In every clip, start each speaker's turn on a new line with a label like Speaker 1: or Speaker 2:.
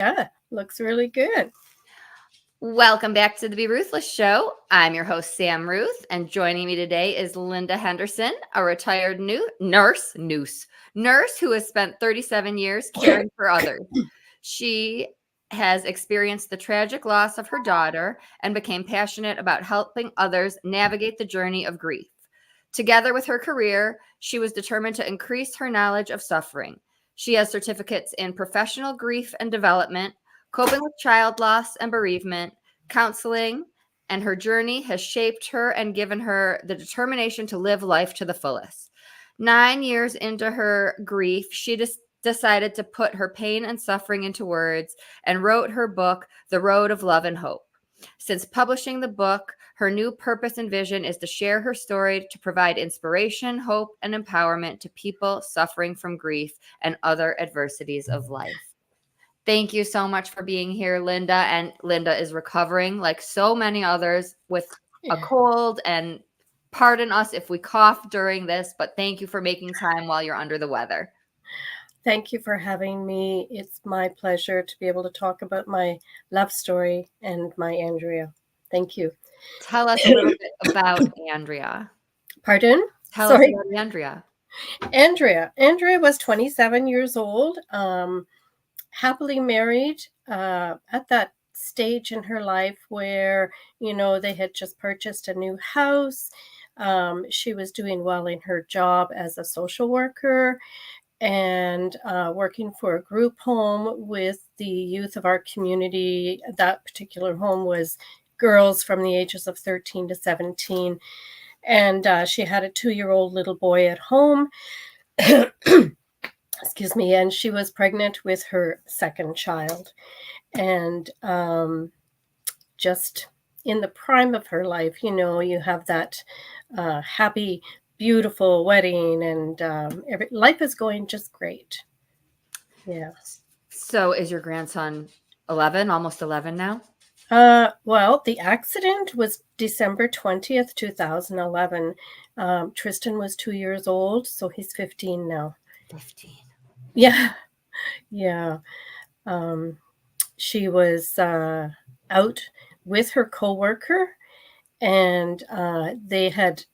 Speaker 1: Yeah, looks really good.
Speaker 2: Welcome back to the Be Ruthless Show. I'm your host, Sam Ruth, and joining me today is Linda Henderson, a retired nurse who has spent 37 years caring for others. She has experienced the tragic loss of her daughter and became passionate about helping others navigate the journey of grief. Together with her career, she was determined to increase her knowledge of suffering. She has certificates in professional grief and development, coping with child loss and bereavement, counseling, and her journey has shaped her and given her the determination to live life to the fullest. 9 years into her grief, she decided to put her pain and suffering into words and wrote her book, The Road of Love and Hope. Since publishing the book, her new purpose and vision is to share her story to provide inspiration, hope, and empowerment to people suffering from grief and other adversities of life. Thank you so much for being here, Linda. And Linda is recovering like so many others with a cold. And pardon us if we cough during this, but thank you for making time while you're under the weather.
Speaker 1: Thank you for having me. It's my pleasure to be able to talk about my love story and my Andrea. Thank you.
Speaker 2: Tell us a little bit about Andrea.
Speaker 1: Pardon?
Speaker 2: Tell us about Andrea.
Speaker 1: Andrea was 27 years old, happily married at that stage in her life where, they had just purchased a new house. She was doing well in her job as a social worker and working for a group home with the youth of our community. That particular home was girls from the ages of 13 to 17. And she had a 2-year-old little boy at home. Excuse me. And she was pregnant with her second child. And just in the prime of her life, you have that happy, beautiful wedding, and life is going just great. Yeah.
Speaker 2: So is your grandson 11, almost 11 now?
Speaker 1: Well, the accident was December 20th, 2011. Tristan was 2 years old, so he's 15 now.
Speaker 2: 15.
Speaker 1: Yeah. Yeah. She was out with her coworker, and they had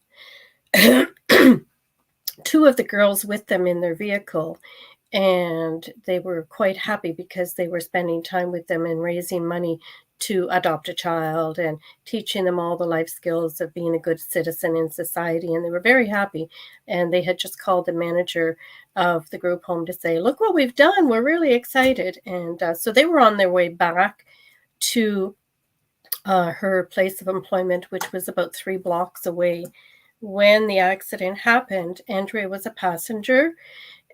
Speaker 1: two of the girls with them in their vehicle, and they were quite happy because they were spending time with them and raising money to adopt a child and teaching them all the life skills of being a good citizen in society. And they were very happy. And they had just called the manager of the group home to say, look what we've done. We're really excited. And so they were on their way back to her place of employment, which was about 3 blocks away. When the accident happened, Andrea was a passenger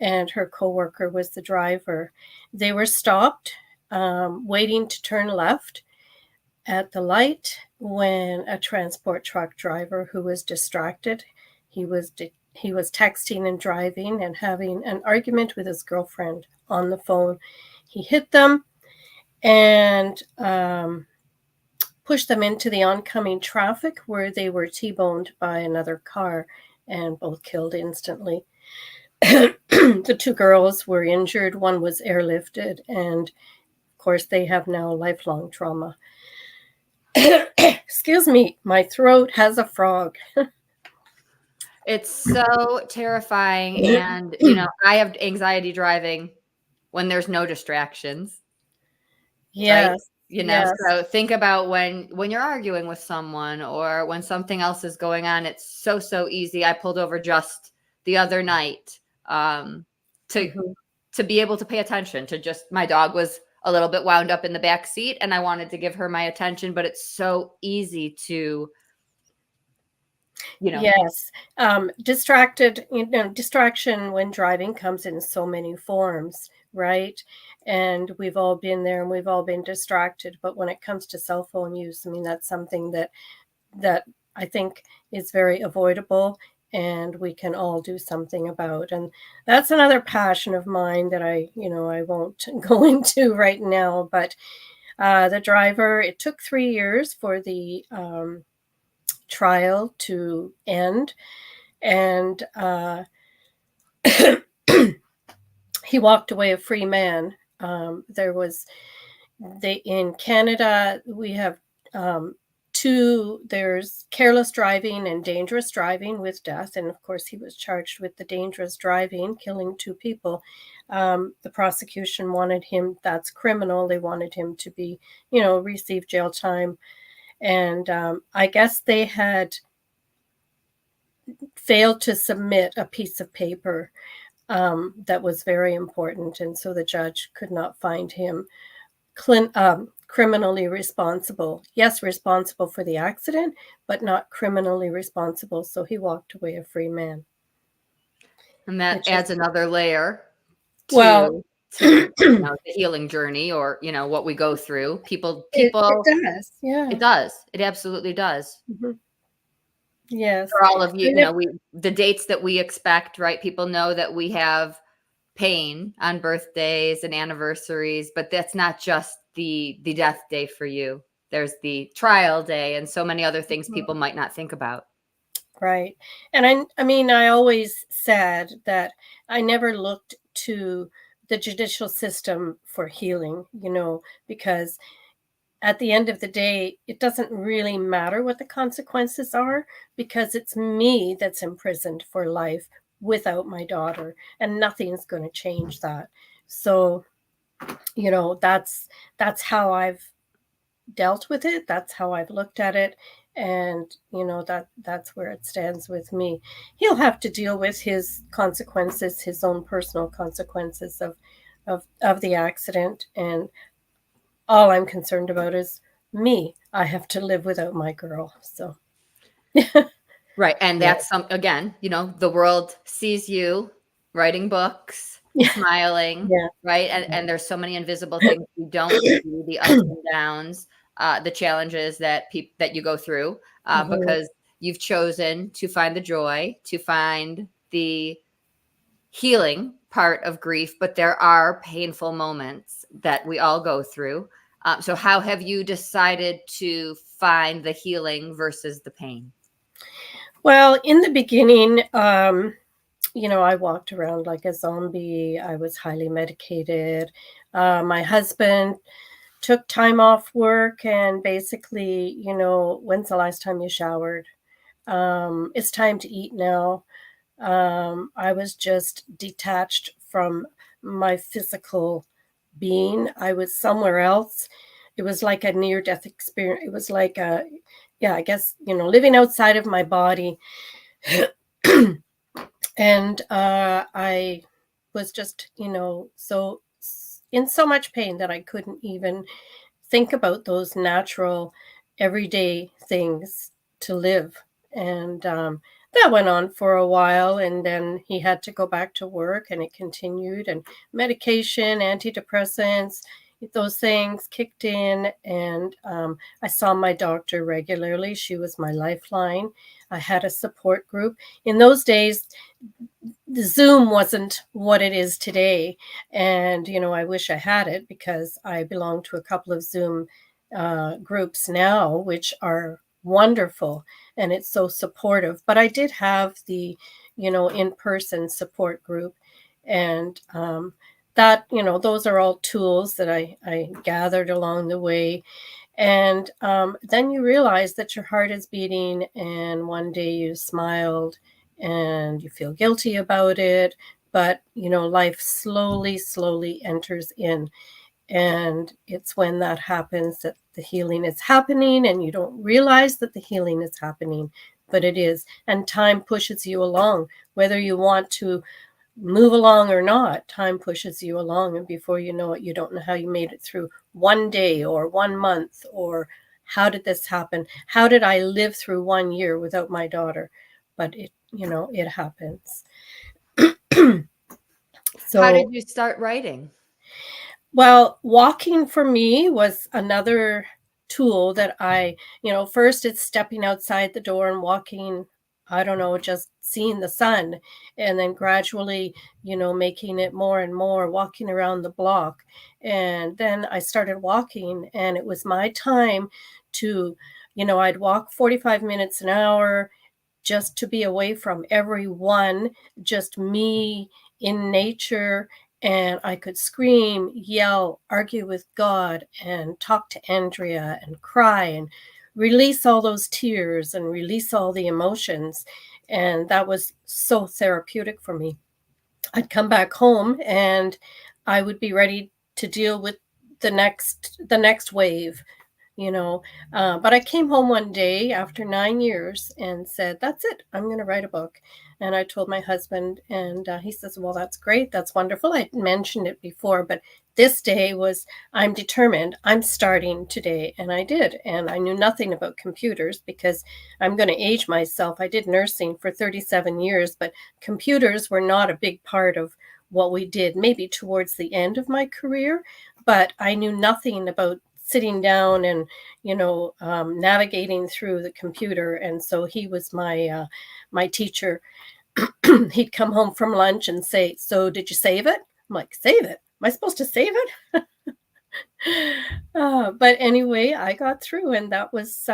Speaker 1: and her coworker was the driver. They were stopped, waiting to turn left at the light when a transport truck driver who was distracted, he was texting and driving and having an argument with his girlfriend on the phone. He hit them and pushed them into the oncoming traffic where they were T-boned by another car and both killed instantly. The 2 girls were injured. One was airlifted, and of course they have now lifelong trauma. Excuse me, my throat has a frog.
Speaker 2: It's so terrifying. And, I have anxiety driving when there's no distractions.
Speaker 1: Yes.
Speaker 2: Right?
Speaker 1: Yes.
Speaker 2: So think about when you're arguing with someone or when something else is going on. It's so easy. I pulled over just the other night to be able to pay attention to just my dog was a little bit wound up in the back seat and I wanted to give her my attention, but it's so easy to,
Speaker 1: Yes. Distraction when driving comes in so many forms, right? And we've all been there and we've all been distracted. But when it comes to cell phone use, I mean, that's something that I think is very avoidable and we can all do something about. And that's another passion of mine that I won't go into right now. But the driver, it took 3 years for the trial to end, and he walked away a free man. There was in Canada, we have two. There's careless driving and dangerous driving with death, and of course, he was charged with the dangerous driving, killing two people. The prosecution wanted him. That's criminal. They wanted him to be, receive jail time, and I guess they had failed to submit a piece of paper that was very important, and so the judge could not find him criminally responsible. Yes, responsible for the accident, but not criminally responsible. So he walked away a free man.
Speaker 2: And that
Speaker 1: Which
Speaker 2: adds
Speaker 1: is,
Speaker 2: another layer
Speaker 1: well,
Speaker 2: to
Speaker 1: it,
Speaker 2: the healing journey, or what we go through. People,
Speaker 1: it does. Yeah.
Speaker 2: it does. It absolutely does.
Speaker 1: Mhm. Yes.
Speaker 2: For all of you,
Speaker 1: And
Speaker 2: the dates that we expect, right? People know that we have pain on birthdays and anniversaries, but that's not just the death day for you. There's the trial day and so many other things people might not think about.
Speaker 1: Right. And I mean, I always said that I never looked to the judicial system for healing, because at the end of the day, it doesn't really matter what the consequences are, because it's me that's imprisoned for life without my daughter, and nothing's going to change that. So, that's how I've dealt with it. That's how I've looked at it. And, that's where it stands with me. He'll have to deal with his consequences, his own personal consequences of the accident. And all I'm concerned about is me. I have to live without my girl. So,
Speaker 2: Right. And
Speaker 1: yeah.
Speaker 2: that's again, the world sees you writing books,
Speaker 1: Yeah.
Speaker 2: smiling,
Speaker 1: Yeah.
Speaker 2: right? And there's so many invisible things you don't see, the ups and downs, the challenges that you go through, because you've chosen to find the joy, to find the healing part of grief, but there are painful moments that we all go through. So how have you decided to find the healing versus the pain?
Speaker 1: Well, in the beginning, I walked around like a zombie. I was highly medicated. My husband took time off work and basically, when's the last time you showered? It's time to eat now. I was just detached from my physical being. I was somewhere else. It was like a near death experience. It was like yeah, I guess, living outside of my body. And I was just, so in so much pain that I couldn't even think about those natural, everyday things to live. And that went on for a while. And then he had to go back to work, and it continued. And medication, antidepressants, those things kicked in. And I saw my doctor regularly. She was my lifeline. I had a support group. In those days, the Zoom wasn't what it is today. And, I wish I had it, because I belong to a couple of Zoom groups now, which are wonderful, and it's so supportive. But I did have the, in-person support group. And that, those are all tools that I gathered along the way. And then you realize that your heart is beating, and one day you smiled and you feel guilty about it. But, life slowly enters in. And it's when that happens that the healing is happening, and you don't realize that the healing is happening, but it is. And time pushes you along, whether you want to move along or not. Time pushes you along, and before you know it, you don't know how you made it through one day or 1 month, or how did this happen? How did I live through 1 year without my daughter? But it happens.
Speaker 2: How did
Speaker 1: So,
Speaker 2: you start writing?
Speaker 1: well, walking for me was another tool that first it's stepping outside the door and walking, I don't know, just seeing the sun, and then gradually, making it more and more, walking around the block. And then I started walking, and it was my time to, I'd walk 45 minutes an hour, just to be away from everyone, just me in nature. and I could scream, yell, argue with God, and talk to Andrea and cry and release all those tears and release all the emotions. And that was so therapeutic for me. I'd come back home and I would be ready to deal with the next wave, you know. But I came home one day after 9 years and said, "That's it. I'm going to write a book." And I told my husband, and he says, "Well, that's great. That's wonderful. I mentioned it before, but this day was, I'm determined. I'm starting today." And I did. And I knew nothing about computers because I'm going to age myself. I did nursing for 37 years, but computers were not a big part of what we did, maybe towards the end of my career. But I knew nothing about sitting down and navigating through the computer. And so he was my teacher. He'd come home from lunch and say, "So did you save it?" I'm like, "Save it? Am I supposed to save it?" But anyway, I got through, and that was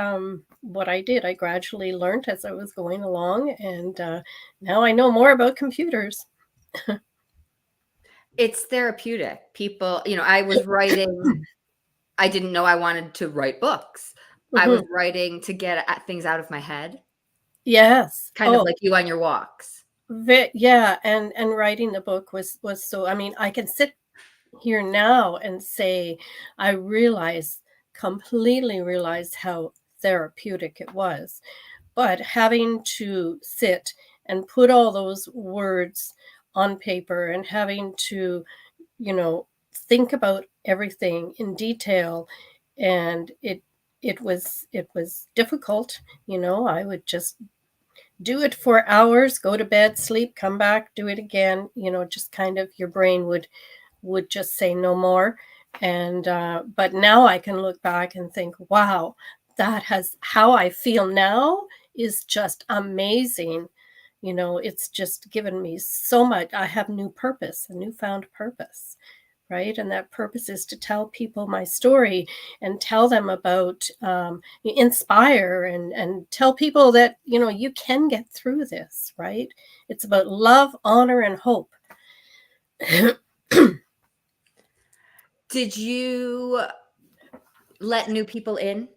Speaker 1: what I did. I gradually learned as I was going along, and now I know more about computers.
Speaker 2: It's therapeutic. People, I was writing, I didn't know I wanted to write books. I was
Speaker 1: Mhm.
Speaker 2: writing to get things out of my head,
Speaker 1: Yes.
Speaker 2: kind of
Speaker 1: Oh,
Speaker 2: like you on your walks.
Speaker 1: yeah. And writing the book was so. I mean, I can sit here now and say I completely realize how therapeutic it was. But having to sit and put all those words on paper and having to, you know, think about everything in detail, and it was difficult. I would just do it for hours, go to bed, sleep, come back, do it again. Just kind of your brain would just say no more. And but now I can look back and think, wow, that has how I feel now is just amazing. It's just given me so much. I have new purpose, a newfound purpose, right? And that purpose is to tell people my story and tell them about, inspire and tell people that, you can get through this, right? It's about love, honor, and hope.
Speaker 2: Did you let new people in?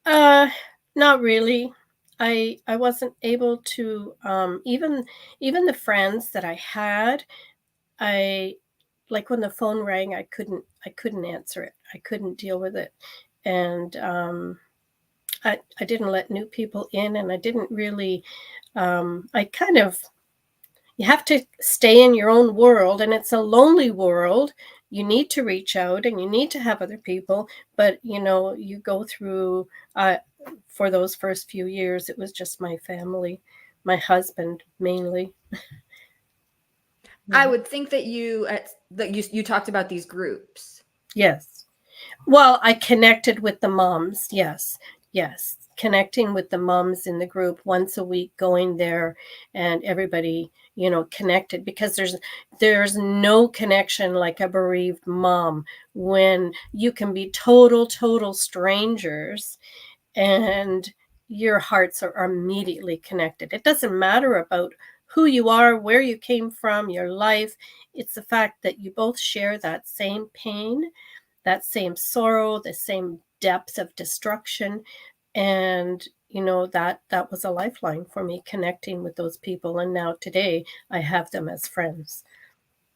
Speaker 1: Uh, Not really. I wasn't able to, even the friends that I had, I like when the phone rang, I couldn't answer it. I couldn't deal with it. And I didn't let new people in, and I didn't really, I kind of, you have to stay in your own world, and it's a lonely world. You need to reach out and you need to have other people, but you go through, for those first few years, it was just my family, my husband mainly.
Speaker 2: I
Speaker 1: Yeah.
Speaker 2: would think that you talked about these groups.
Speaker 1: Yes. Well, I connected with the moms. Yes. Yes. Connecting with the moms in the group once a week, going there, and everybody, connected, because there's no connection like a bereaved mom, when you can be total strangers and your hearts are immediately connected. It doesn't matter about who you are, where you came from, your life. It's the fact that you both share that same pain, that same sorrow, the same depth of destruction. And that was a lifeline for me, connecting with those people. And now today I have them as friends.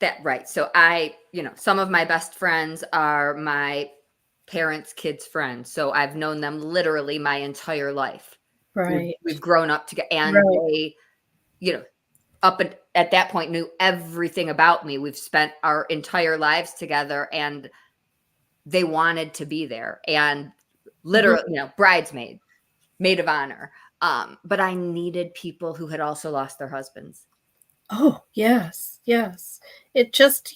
Speaker 2: That right. So some of my best friends are my parents' kids' friends. So I've known them literally my entire life. We've,
Speaker 1: Right.
Speaker 2: we've grown up together, and
Speaker 1: Right.
Speaker 2: they, you know, at that point knew everything about me. We've spent our entire lives together, and they wanted to be there, and
Speaker 1: Mhm.
Speaker 2: literally, bridesmaid, maid of honor. But I needed people who had also lost their husbands.
Speaker 1: Oh, yes. Yes. It just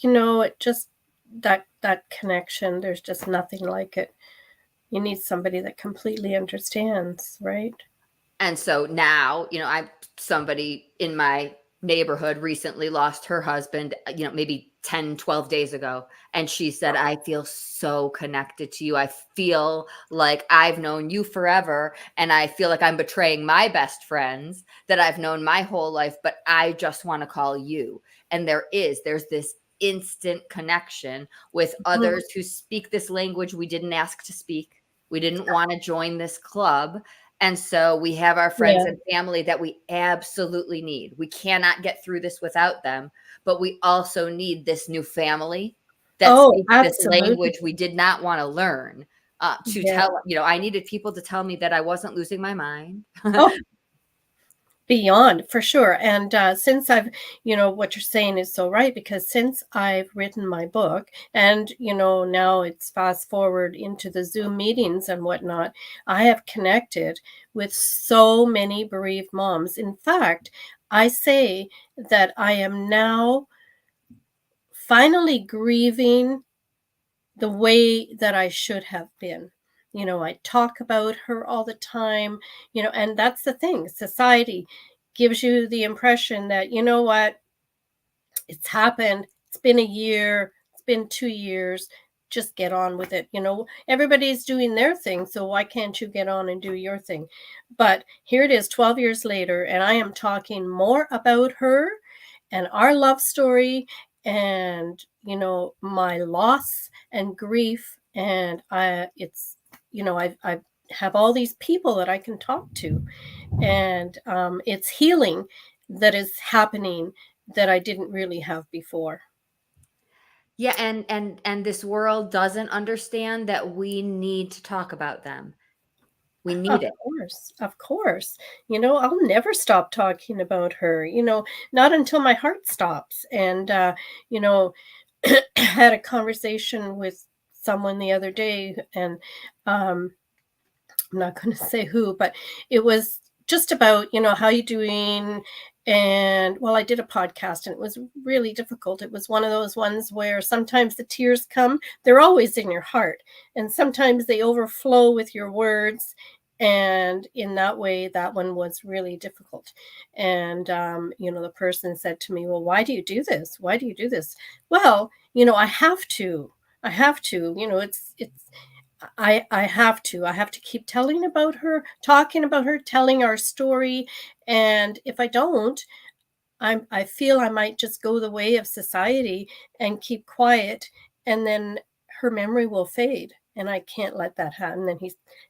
Speaker 1: that connection, there's just nothing like it. You need somebody that completely understands, right?
Speaker 2: And so now, I'm somebody in my neighborhood recently lost her husband, maybe 10, 12 days ago. And she said, I feel so connected to you. I feel like I've known you forever. And I feel like I'm betraying my best friends that I've known my whole life, but I just want to call you. And there's this instant connection with
Speaker 1: Mhm.
Speaker 2: others who speak this language we didn't ask to speak. We didn't want to join this club. And so we have our friends
Speaker 1: Yeah.
Speaker 2: and family that we absolutely need. We cannot get through this without them, but we also need this new family that
Speaker 1: Oh,
Speaker 2: speaks this
Speaker 1: absolutely.
Speaker 2: language we did not want to learn. To
Speaker 1: Yeah.
Speaker 2: tell, I needed people to tell me that I wasn't losing my mind.
Speaker 1: Oh, beyond, for sure. And since I've, what you're saying is so right, because since I've written my book and, now it's fast forward into the Zoom meetings and whatnot, I have connected with so many bereaved moms. In fact, I say that I am now finally grieving the way that I should have been. I talk about her all the time, and that's the thing. Society gives you the impression that, you know what, it's happened. It's been a year, it's been 2 years. Just get on with it. Everybody's doing their thing. So why can't you get on and do your thing? But here it is 12 years later, and I am talking more about her and our love story and my loss and grief. And I have all these people that I can talk to, and it's healing that is happening that I didn't really have before.
Speaker 2: Yeah, and this world doesn't understand that we need to talk about them. We need
Speaker 1: Of
Speaker 2: it.
Speaker 1: course, of course. I'll never stop talking about her, not until my heart stops. And, you know, had a conversation with someone the other day, and um, I'm not going to say who, but it was just about, how you doing? And well, I did a podcast and it was really difficult. It was one of those ones where sometimes the tears come, they're always in your heart, and sometimes they overflow with your words. And in that way, that one was really difficult. And, the person said to me, well, why do you do this? Why do you do this? Well, I have to. I have to. I have to. I have to keep telling about her, talking about her, telling our story. And if I don't, I feel I might just go the way of society and keep quiet, and then her memory will fade. And I can't let that happen.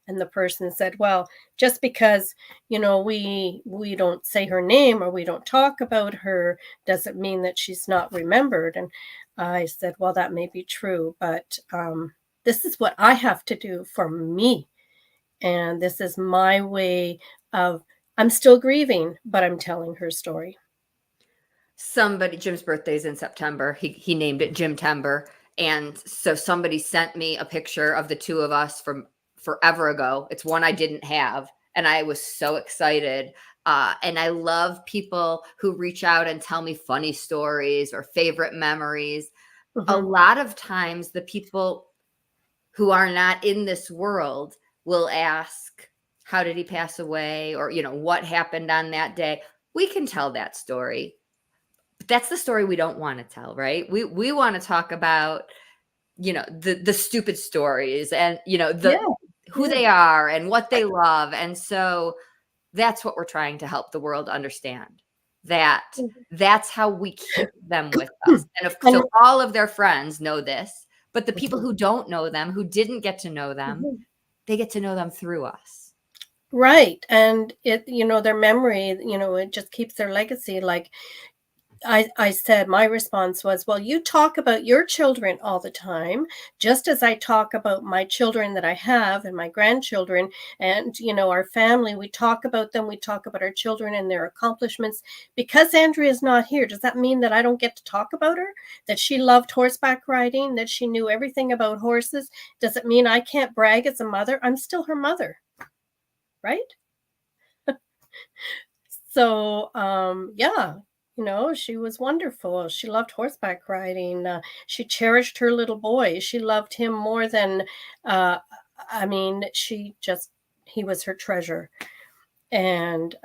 Speaker 1: And the person said, well, just because, we don't say her name or we don't talk about her doesn't mean that she's not remembered. And I said, well, that may be true, but this is what I have to do for me. And this is my way of, I'm still grieving, but I'm telling her story.
Speaker 2: Jim's birthday is in September. He named it Jim Tember. And so somebody sent me a picture of the two of us from forever ago. It's one I didn't have. And I was so excited. And I love people who reach out and tell me funny stories or favorite memories. A
Speaker 1: Mhm.
Speaker 2: lot of times, the people who are not in this world will ask, how did he pass away? Or, what happened on that day? We can tell that story. But that's the story we don't want to tell, right? We want to talk about, the stupid stories and,
Speaker 1: Yeah,
Speaker 2: who
Speaker 1: yeah.
Speaker 2: they are and what they love. And so that's what we're trying to help the world understand, that
Speaker 1: Mhm.
Speaker 2: that's how we keep them with us. And so
Speaker 1: And
Speaker 2: all of their friends know this, but the people
Speaker 1: mhm,
Speaker 2: who don't know them, who didn't get to know them,
Speaker 1: mhm.
Speaker 2: they get to know them through us.
Speaker 1: Right. And their memory, it just keeps their legacy. Like I said, my response was, well, you talk about your children all the time, just as I talk about my children that I have and my grandchildren and, our family. We talk about them. We talk about our children and their accomplishments. Because Andrea's not here, does that mean that I don't get to talk about her? That she loved horseback riding, that she knew everything about horses? Does it mean I can't brag as a mother? I'm still her mother, right? So, yeah, she was wonderful. She loved horseback riding. She cherished her little boy. She loved him more than, uh, I mean, he was her treasure. And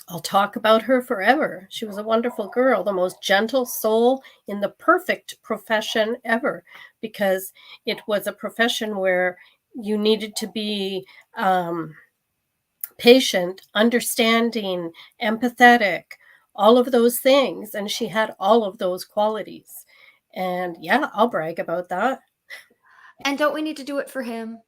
Speaker 1: I'll talk about her forever. She was a wonderful girl, the most gentle soul in the perfect profession ever, because it was a profession where you needed to be patient, understanding, empathetic, all of those things. And she had all of those qualities. And yeah, I'll brag about that.
Speaker 2: And don't we need to do it for him?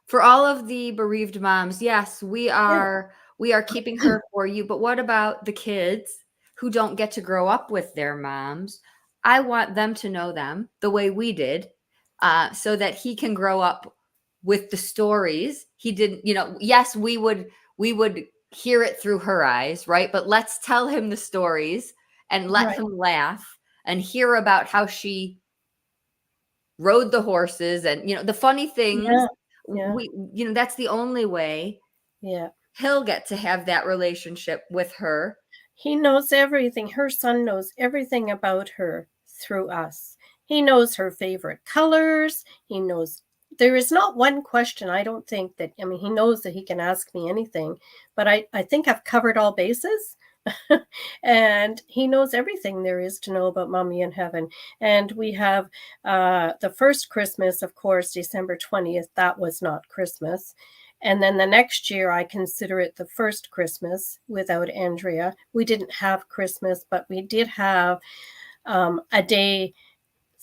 Speaker 2: For all of the bereaved moms, yes,
Speaker 1: Yeah.
Speaker 2: we are keeping her for you, but what about the kids who don't get to grow up with their moms? I want them to know them the way we did, so that he can grow up with the stories. He didn't, yes, we would hear it through her eyes, right? But let's tell him the stories and let
Speaker 1: Right.
Speaker 2: him laugh and hear about how she rode the horses and the funny things.
Speaker 1: Yeah. Yeah.
Speaker 2: We that's the only way
Speaker 1: Yeah.
Speaker 2: he'll get to have that relationship with her.
Speaker 1: He knows everything. Her son knows everything about her through us. He knows her favorite colors. He knows there is not one question, I don't think that, I mean, he knows that he can ask me anything, but I think I've covered all bases. And he knows everything there is to know about Mommy in Heaven. And we have the first Christmas, of course, December 20th. That was not Christmas. And then the next year, I consider it the first Christmas without Andrea. We didn't have Christmas, but we did have a day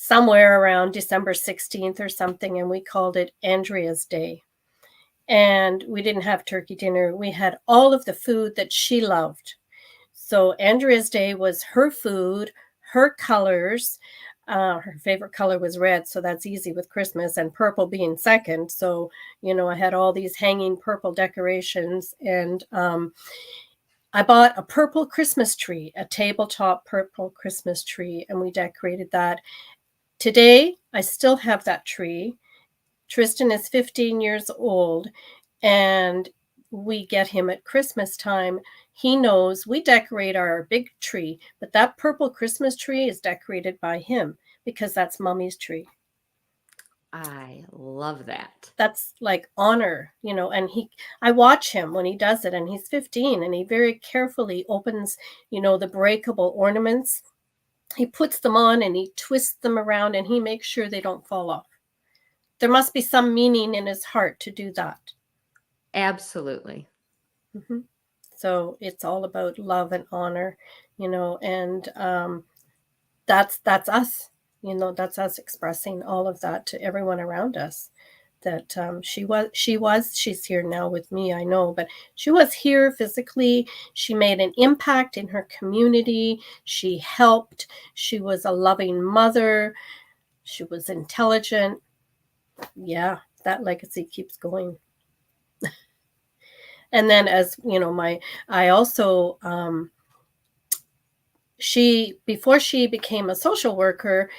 Speaker 1: somewhere around December 16th or something, and we called it Andrea's Day. And we didn't have turkey dinner. We had all of the food that she loved. So Andrea's Day was her food, her colors. Her favorite color was red, so that's easy with Christmas, and purple being second. So, I had all these hanging purple decorations, and I bought a purple Christmas tree, a tabletop purple Christmas tree, and we decorated that. Today, I still have that tree. Tristan is 15 years old, and we get him at Christmas time. He knows we decorate our big tree, but that purple Christmas tree is decorated by him because that's Mommy's tree.
Speaker 2: I love that.
Speaker 1: That's like honor, and I watch him when he does it, and he's 15, and he very carefully opens, the breakable ornaments. He puts them on and he twists them around and he makes sure they don't fall off. There must be some meaning in his heart to do that.
Speaker 2: Absolutely.
Speaker 1: Mm-hmm. So it's all about love and honor, and that's us. That's us expressing all of that to everyone around us. That she's here now with me, I know, but she was here physically. She made an impact in her community. She helped. She was a loving mother. She was intelligent. Yeah, that legacy keeps going. And then, as I also, before she became a social worker,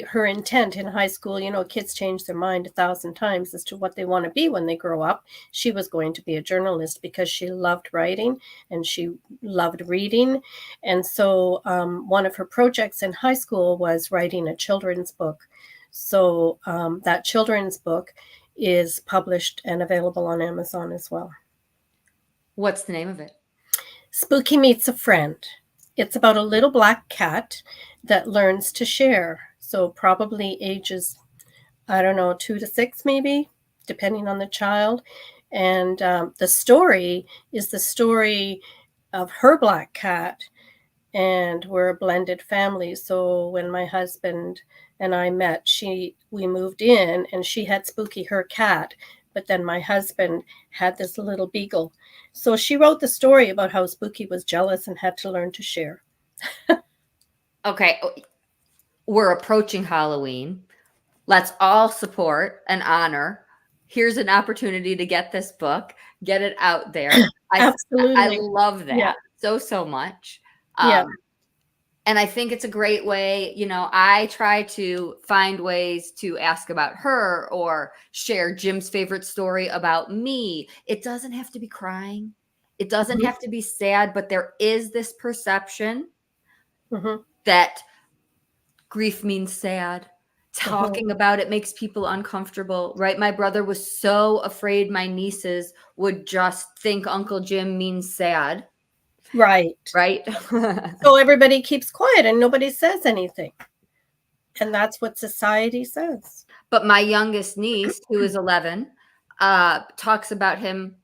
Speaker 1: her intent in high school, kids change their mind 1,000 times as to what they want to be when they grow up. She was going to be a journalist because she loved writing and she loved reading. And so one of her projects in high school was writing a children's book. So that children's book is published and available on Amazon as well.
Speaker 2: What's the name of it?
Speaker 1: Spooky Meets a Friend. It's about a little black cat that learns to share. So probably ages, I don't know, 2 to 6 maybe, depending on the child. And the story is the story of her black cat, and we're a blended family. So when my husband and I met, we moved in and she had Spooky, her cat, but then my husband had this little beagle. So she wrote the story about how Spooky was jealous and had to learn to share.
Speaker 2: Okay, we're approaching Halloween. Let's all support and honor. Here's an opportunity to get this book, get it out there.
Speaker 1: Absolutely.
Speaker 2: I love that
Speaker 1: Yeah.
Speaker 2: so much.
Speaker 1: Yeah.
Speaker 2: And I think it's a great way, I try to find ways to ask about her or share Jim's favorite story about me. It doesn't have to be crying. It doesn't
Speaker 1: Mhm.
Speaker 2: have to be sad, but there is this perception
Speaker 1: Mhm.
Speaker 2: that grief means sad. Talking about it makes people uncomfortable, right? My brother was so afraid my nieces would just think Uncle Jim means sad.
Speaker 1: Right.
Speaker 2: right?
Speaker 1: So everybody keeps quiet and nobody says anything. And that's what society says.
Speaker 2: But my youngest niece, who is 11, talks about him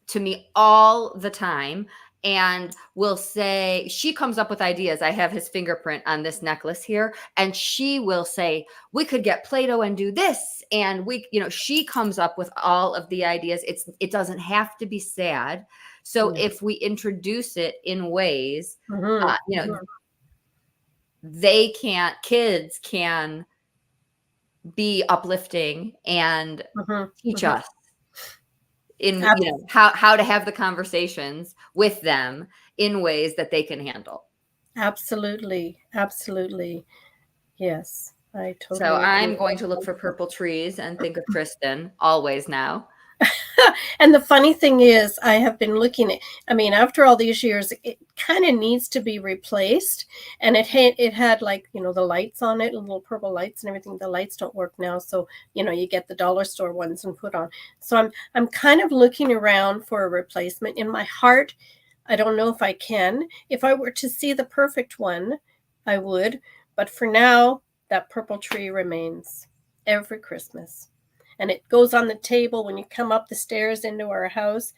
Speaker 2: to me all the time and will say, she comes up with ideas. I have his fingerprint on this necklace here, and she will say, we could get Play-Doh and do this. And she comes up with all of the ideas. It doesn't have to be sad. So if we introduce it in ways, kids can be uplifting and teach us in how to have the conversations with them in ways that they can handle.
Speaker 1: Absolutely. Yes, I totally
Speaker 2: So
Speaker 1: agree.
Speaker 2: I'm going to look for purple trees and think of Kristen always now.
Speaker 1: And the funny thing is, I have been looking at, after all these years, it kind of needs to be replaced. And it had like, the lights on it, little purple lights and everything. The lights don't work now. So, you get the dollar store ones and put on. So I'm kind of looking around for a replacement. In my heart, I don't know if I can. If I were to see the perfect one, I would. But for now, that purple tree remains every Christmas. And it goes on the table when you come up the stairs into our house.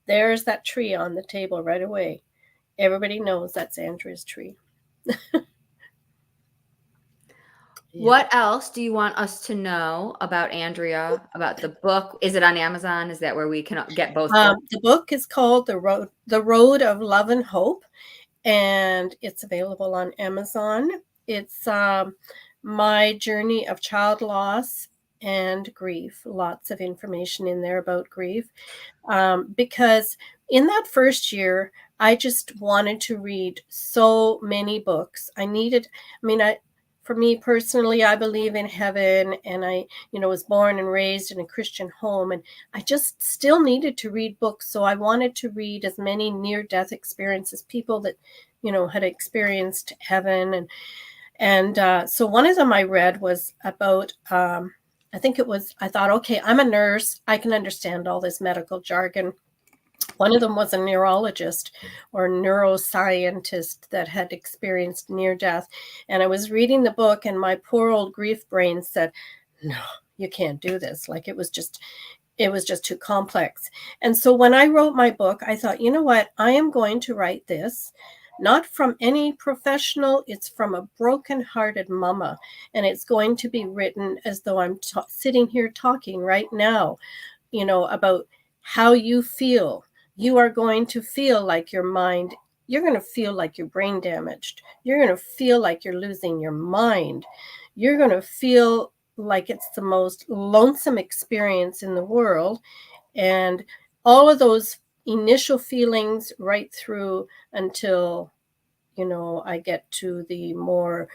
Speaker 1: There's that tree on the table right away. Everybody knows that's Andrea's tree.
Speaker 2: What else do you want us to know about Andrea, about the book? Is it on Amazon? Is that where we can get both books?
Speaker 1: The book is called The Road of Love and Hope, and it's available on Amazon. It's my journey of child loss and grief. Lots of information in there about grief, because in that first year, I just wanted to read so many books. For me personally, I believe in heaven, and I, was born and raised in a Christian home, and I just still needed to read books. So I wanted to read as many near-death experiences, people that, had experienced heaven. And so one of them I read was about, I thought, okay, I'm a nurse. I can understand all this medical jargon. One of them was a neurologist or neuroscientist that had experienced near death. And I was reading the book, and my poor old grief brain said, no, you can't do this. Like it was just too complex. And so when I wrote my book, I thought, you know what? I am going to write this not from any professional. It's from a broken-hearted mama. And it's going to be written as though I'm sitting here talking right now, about how you feel. You are going to feel like your mind, you're going to feel like your brain damaged. You're going to feel like you're losing your mind. You're going to feel like it's the most lonesome experience in the world. And all of those initial feelings right through until, I get to the more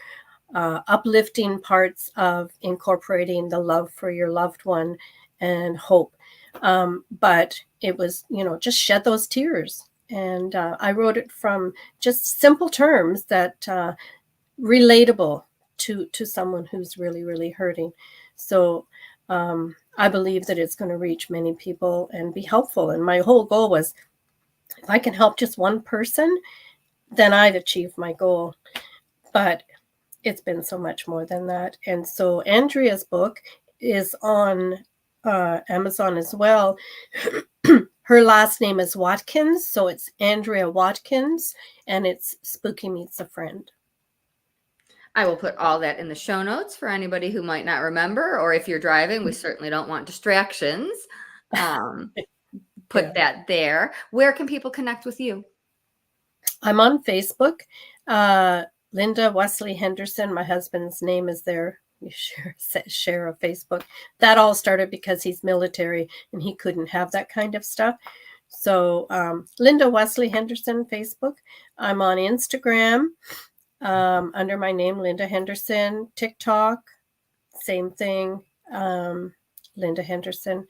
Speaker 1: uplifting parts of incorporating the love for your loved one and hope. But it was, just shed those tears. And I wrote it from just simple terms that relatable to someone who's really, really hurting. So I believe that it's going to reach many people and be helpful. And my whole goal was, if I can help just one person, then I've achieved my goal. But it's been so much more than that. And so Andrea's book is on Amazon as well. Her last name is Watkins, so it's Andrea Watkins, and it's Spooky Meets a Friend.
Speaker 2: I will put all that in the show notes for anybody who might not remember, or if you're driving, we certainly don't want distractions. Put that there. Where can people connect with you?
Speaker 1: I'm on Facebook. Linda Wesley Henderson. My husband's name is there. You share a Facebook. That all started because he's military and he couldn't have that kind of stuff. So Linda Wesley Henderson, Facebook. I'm on Instagram under my name, Linda Henderson. TikTok, same thing, Linda Henderson.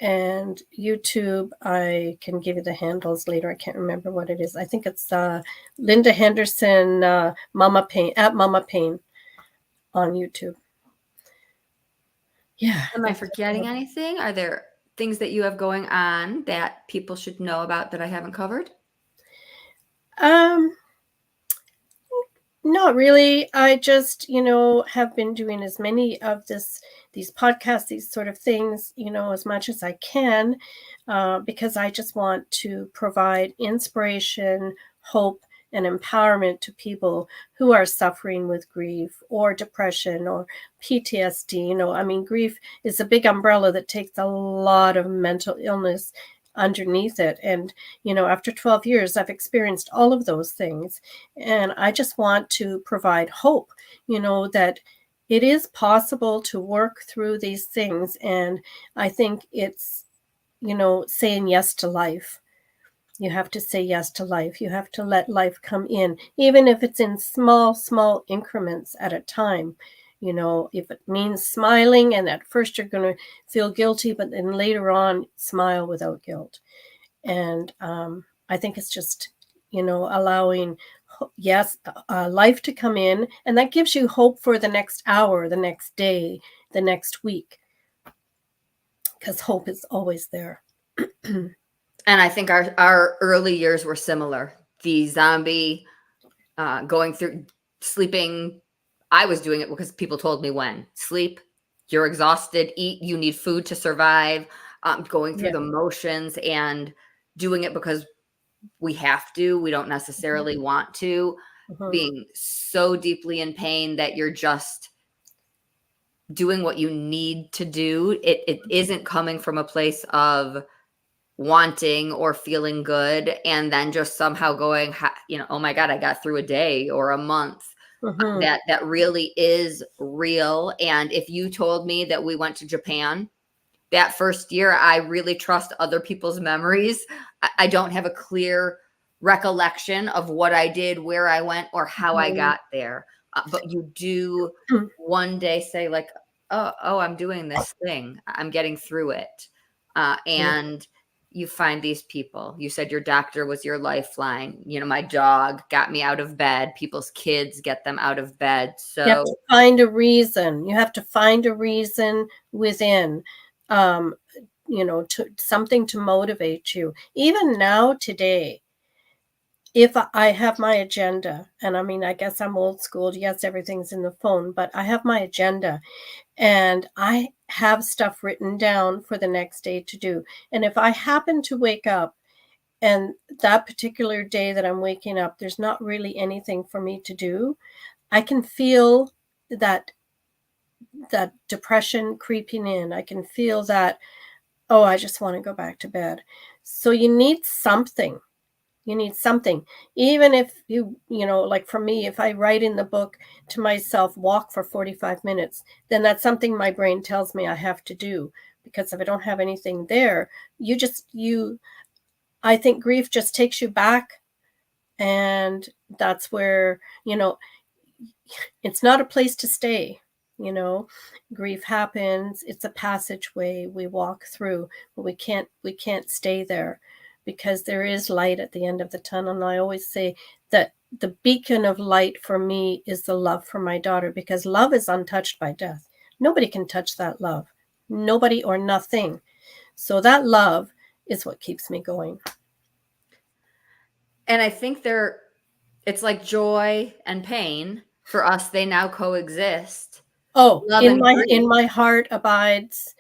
Speaker 1: And YouTube, I can give you the handles later. I can't remember what it is. I think it's Linda Henderson, Mama Pain, at Mama Pain on YouTube. Yeah.
Speaker 2: Am I forgetting anything? Are there things that you have going on that people should know about that I haven't covered?
Speaker 1: Um, Not really. I just, have been doing as many of these podcasts, these sort of things, as much as I can, because I just want to provide inspiration, hope, and empowerment to people who are suffering with grief or depression or PTSD. I mean, grief is a big umbrella that takes a lot of mental illness underneath it. And, after 12 years, I've experienced all of those things. And I just want to provide hope, that it is possible to work through these things. And I think it's, saying yes to life. You have to say yes to life. You have to let life come in, even if it's in small, small increments at a time. If it means smiling, and at first you're going to feel guilty, but then later on, smile without guilt. And I think it's just, allowing, yes, life to come in, and that gives you hope for the next hour, the next day, the next week, because hope is always there.
Speaker 2: And I think our early years were similar. The zombie going through sleeping. I was doing it because people told me when. Sleep, you're exhausted, eat, you need food to survive. Going through
Speaker 1: Yeah.
Speaker 2: the motions and doing it because we have to. We don't necessarily want to.
Speaker 1: Mhm.
Speaker 2: Being so deeply in pain that you're just doing what you need to do. It isn't coming from a place of wanting or feeling good and then just somehow going, oh my God, I got through a day or a month.
Speaker 1: Mhm.
Speaker 2: That really is real. And if you told me that we went to Japan that first year, I really trust other people's memories. I don't have a clear recollection of what I did, where I went, or how I got there. But you do
Speaker 1: Mhm.
Speaker 2: one day say like, oh, I'm doing this thing. I'm getting through it. And you find these people. You said your doctor was your lifeline. My dog got me out of bed. People's kids get them out of bed.
Speaker 1: You have
Speaker 2: So
Speaker 1: to find a reason. You have to find a reason within, um, to something to motivate you. Even now, today, if I have my agenda, and I mean, I guess I'm old school. Yes, everything's in the phone, but I have my agenda, and I have stuff written down for the next day to do. And if I happen to wake up and that particular day that I'm waking up, there's not really anything for me to do, I can feel that depression creeping in. I can feel that, oh, I just want to go back to bed. So you need something. You need something. Even if like for me, if I write in the book to myself, walk for 45 minutes, then that's something my brain tells me I have to do. Because if I don't have anything there, I think grief just takes you back. And that's where, it's not a place to stay. you know Grief happens, it's a passageway we walk through, but we can't stay there, because there is light at the end of the tunnel. And I always say that the beacon of light for me is the love for my daughter, because love is untouched by death. Nobody can touch that love, nobody or nothing. So that love is what keeps me going.
Speaker 2: and I think it's like joy and pain for us. They now coexist.
Speaker 1: Oh,
Speaker 2: Love
Speaker 1: in
Speaker 2: and grief.
Speaker 1: my heart abides,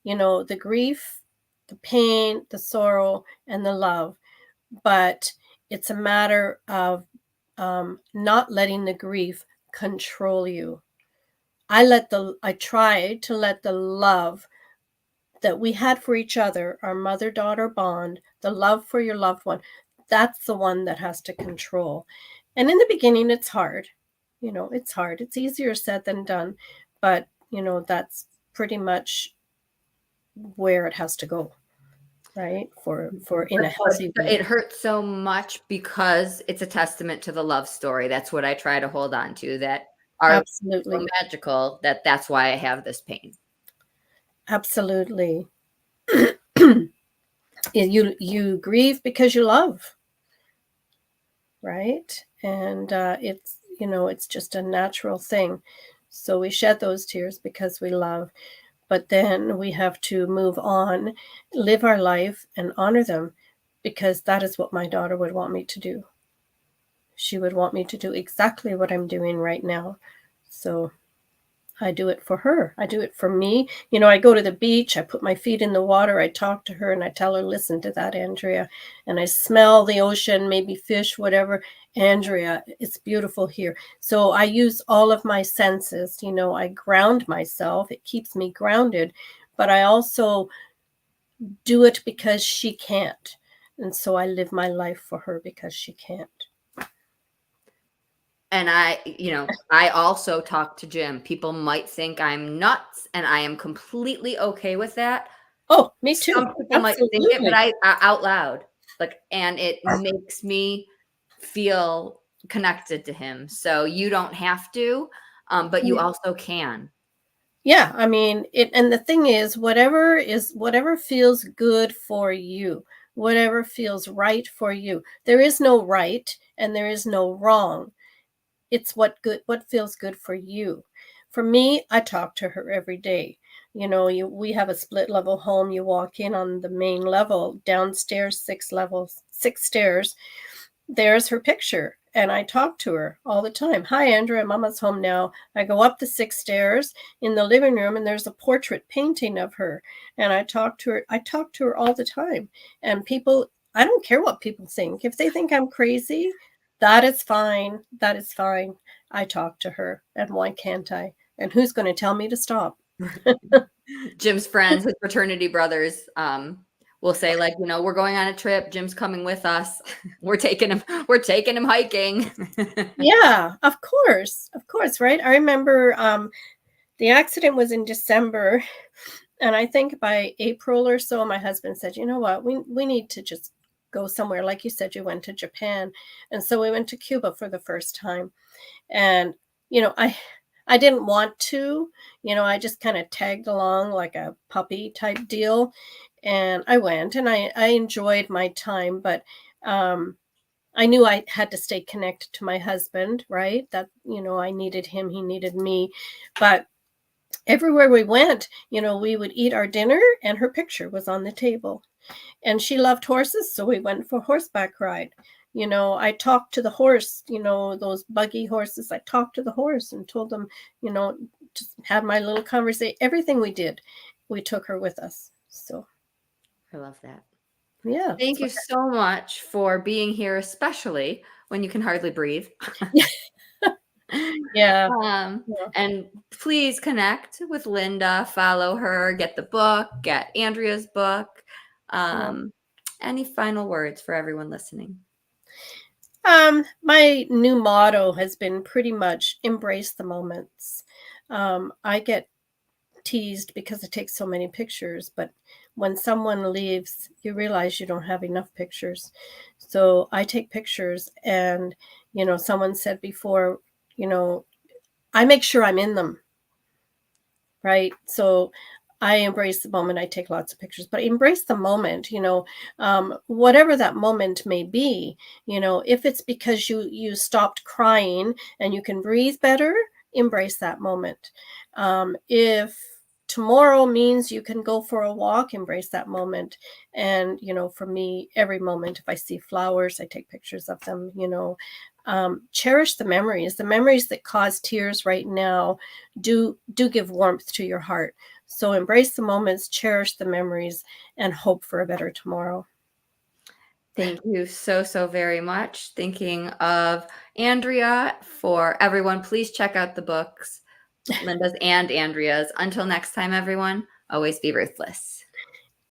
Speaker 1: the grief, the pain, the sorrow, and the love. But it's a matter of not letting the grief control you. I try to let the love that we had for each other, our mother-daughter bond, the love for your loved one, that's the one that has to control. And in the beginning, it's hard. It's hard. It's easier said than done. But, that's pretty much where it has to go, right? For in a healthy way.
Speaker 2: It hurts so much because it's a testament to the love story. That's what I try to hold on to, that are so
Speaker 1: Absolutely.
Speaker 2: magical, that's why I have this pain.
Speaker 1: Absolutely. You grieve because you love, right? And it's just a natural thing. So we shed those tears because we love. but then we have to move on, live our life, and honor them, because that is what my daughter would want me to do. She would want me to do exactly what I'm doing right now. So I do it for her. I do it for me. I go to the beach, I put my feet in the water, I talk to her, and I tell her, listen to that, Andrea. And I smell the ocean, maybe fish, whatever. Andrea, it's beautiful here. So I use all of my senses. I ground myself. It keeps me grounded. But I also do it because she can't. And so I live my life for her because she can't.
Speaker 2: And I also talk to Jim. People might think I'm nuts, and I am completely okay with that.
Speaker 1: Oh, me too.
Speaker 2: Some people might think it, but I out loud, and it makes me feel connected to him. So you don't have to, but you also can.
Speaker 1: Yeah, I mean, and the thing is, whatever feels good for you, whatever feels right for you. There is no right and there is no wrong. It's what feels good for you. For me, I talk to her every day. We have a split level home. You walk in on the main level, downstairs 6 stairs. There's her picture, and I talk to her all the time. Hi, Andrea, Mama's home now. I go up the 6 stairs in the living room, and there's a portrait painting of her, and I talk to her. I talk to her all the time, and people. I don't care what people think. If they think I'm crazy, that is fine. That is fine. I talk to her, and why can't I? And who's going to tell me to stop?
Speaker 2: Jim's friends, his fraternity brothers, will say, like, we're going on a trip. Jim's coming with us. We're taking him hiking.
Speaker 1: Yeah, of course, right? I remember the accident was in December, and I think by April or so, my husband said, you know what, we need to just go somewhere. Like you said, you went to Japan. And so we went to Cuba for the first time. And, I didn't want to, I just kind of tagged along like a puppy type deal. And I went and I enjoyed my time, but I knew I had to stay connected to my husband, right? That, I needed him, he needed me. But everywhere we went, we would eat our dinner and her picture was on the table. And she loved horses, so we went for a horseback ride. I talked to the horse, those buggy horses. I talked to the horse and told them, just had my little conversation. Everything we did, we took her with us. So
Speaker 2: I love that.
Speaker 1: Yeah.
Speaker 2: Thank you so much for being here, especially when you can hardly breathe.
Speaker 1: Yeah.
Speaker 2: And please connect with Linda, follow her, get the book, get Andrea's book. Any final words for everyone listening?
Speaker 1: My new motto has been pretty much embrace the moments. I get teased because I take so many pictures, but when someone leaves, you realize you don't have enough pictures. So I take pictures, and, someone said before, I make sure I'm in them. Right. So I embrace the moment. I take lots of pictures, but embrace the moment, whatever that moment may be, if it's because you stopped crying and you can breathe better, embrace that moment. If tomorrow means you can go for a walk, embrace that moment. And, for me, every moment, if I see flowers, I take pictures of them. Cherish the memories that cause tears right now do give warmth to your heart. So embrace the moments, cherish the memories, and hope for a better tomorrow.
Speaker 2: Thank you so, so very much. Thinking of Andrea. For everyone, please check out the books, Linda's and Andrea's. Until next time, everyone, always be ruthless.